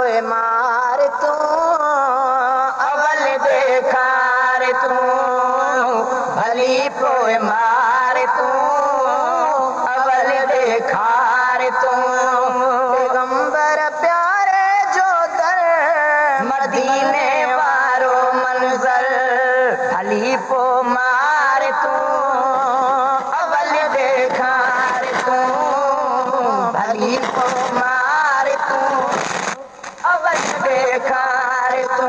पोए मार तू अवल देखार तू भली पोए मार तू अवल देखार तू पैगंबर प्यारे जो दर मदीने वारो मंजर भली पो मार तू अवल देखार तू भली पो मार तू अवल देखार तू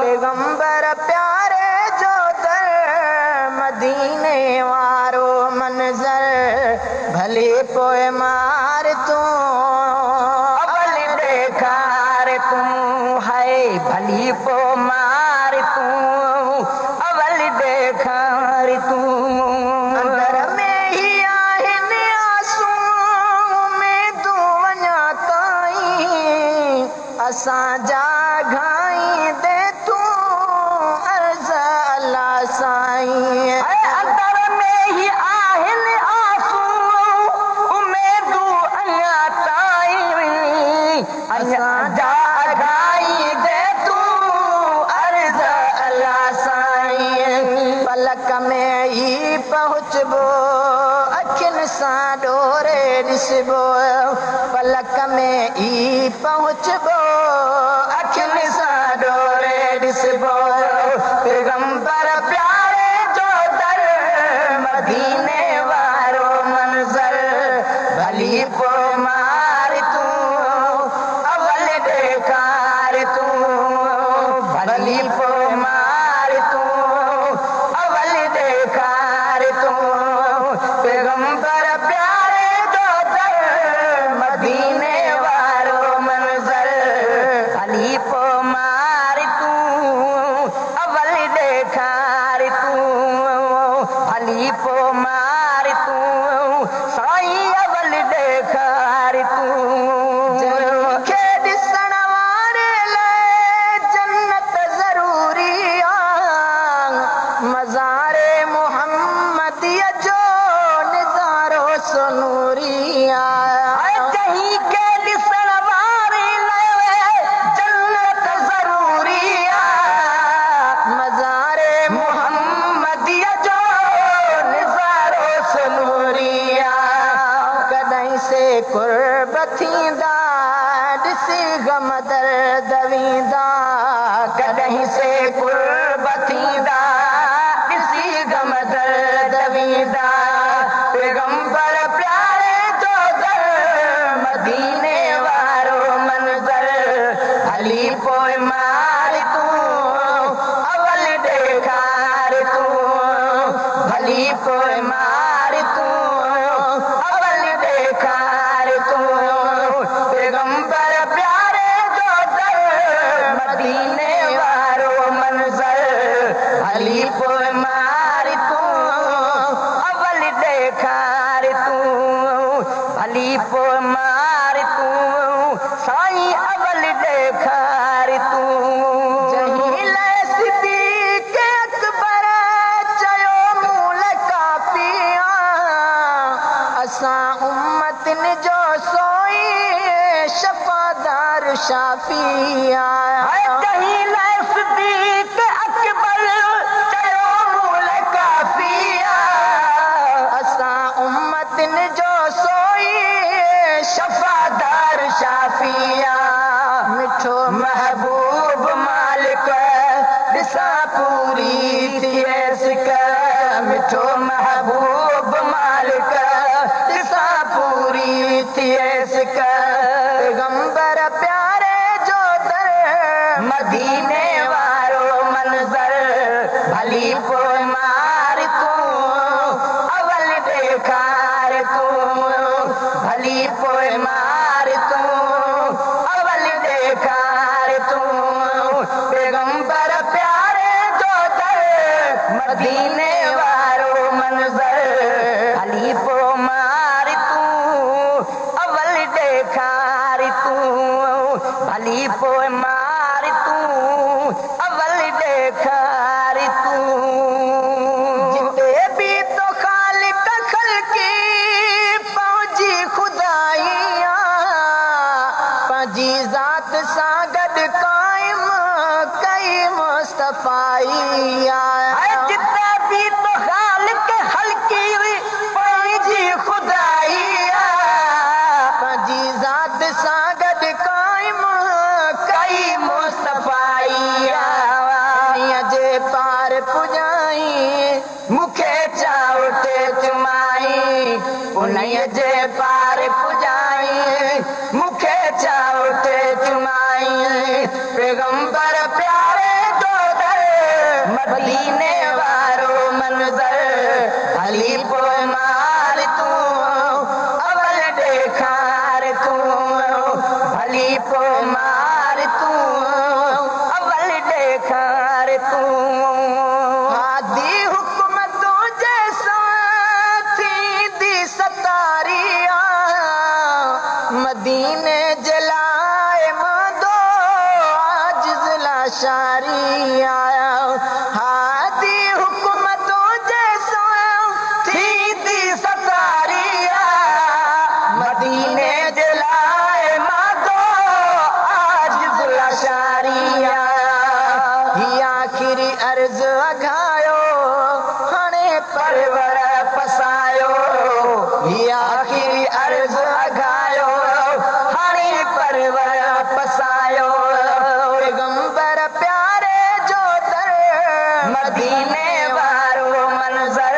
पैगंबर प्यारे जो दर मदीने वारो मंजर भले पोए मार तू अवल देखार तू है भली पो मार तू अवल देखार तू अंदर में ही आहिनि आंसू में तू वञा ताईं असां जा घाई दे तू अर्ज़ अल्लाह साईं अंदर में ही आहिनि आंसू में तू अञा ताईं असां जा घाई दे तू अर्ज़ अल्लाह साईं पलक में ही पहुंचबो अखियुनि सां डोरे ॾिसबो पलक में ही पहुंचबो अखियुनि सां डोरे ॾिसबो पैगंबर प्यारे जो दर मदीने वारो मंजर भली पो मार तू अवल देखार तू भली पो मार तू अवल देखार तू पैगंबर प्यारे जो दर मदीने वारो मंजर भली पो मार तू अवल देखार तू भली पो मार तू साईं अवल देखार तू जंहिंखे ॾिसण वारे लाइ जन्नत ज़रूरी आहे मज़ारे मुहम्मदीअ जो निज़ारो सुनूरी आहे जंहिंखे ॾिसण वारे लाइ जन्नत ज़रूरी आहे मज़ारे मुहम्मदीअ जो निज़ारो सुनूरी आहे कॾहिं से कुर्ब थींदा ॾिसी गम दर्द वींदा कॾहिं से कुर्ब थींदा ॾिसी गम दर्द वींदा पैगंबर प्यारे जो दर मदीने वारो मंजर भली पोए मार तू अवल देखार तू भली पोए मार तू अवल देखार तू पैगंबर प्यारे जो दर मदीने वारो मंजर भली पोए मार तू अवल देखार तू भली पोए मार तू साईं अवल देखार तू जंहिं लाइ सिद्दीक़ अकबर चयो मूल काफ़ी आहे असां उम्मतनि जो सोई शफ़ादार शाफ़ी आहे जंहिं लाइ सिद्दीक़ अकबर चयो मूल काफ़ी आहे असां उम्मतनि जो सोई शफ़ादार शाफ़ी आहे मिठो महबूब मालिक ॾिसां पूरी थियसि मिठो महबूब मालिक ॾिसां पूरी थियसि पैगंबर प्यारे जो दर मदीने वारो मंजर भली पोए मार तू अवल देखार तू भली पोए मार तू अवल देखार तू पैगंबर प्यारे जो दर मदीने वारो मंजर भली पो मार तू अवल देखार तू भली पोए मार तू अवल देखार तू जिते भी तो खालिक खल्की पहुंची खुदाइया पंहिंजी ज़ात सफाई आया जितना भी तो खालिक हल्की हुई पंहिंजी खुदाई पंहिंजी ज़ात सां गॾु क़ाइम कई मुस्तफ़ाई जे पार पुॼाई मूंखे चाउटे चुमाई उन्हीअ जे पार पुॼाई मूंखे चाउटे चुमाई पैगंबर प्यारे जो दर मदीने वारो मंज़र हली पोइ मार तूं अवल ॾेखार तूं हली पोइ मार तूं अवल ॾेखार तूं हादी हुकुम तुंहिंजे सां थींदी सतारी मदीने जे लाइ मांदो आजिज़ लाशारी आया हादी हुकुम तुंहिंजे सां थींदी सतारी मदीने जे लाइ मांदो आजिज़ लाशारी ही आखिरी अर्ज़ अघायो हाणे परवर पसायो ही आखिरी अर्ज़ अघायो हाणे परवर पसायो पैगंबर प्यारे जो दर मदीने वारो मंज़र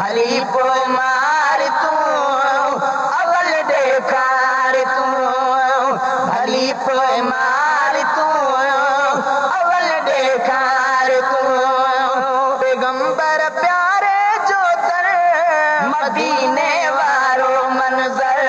हली पोइ मार तूं अवल ॾेखार तूं हली पोइ मार तूं अवल ॾेखार तूं पैगंबर प्यारे जो दर मदीने वारो मंज़र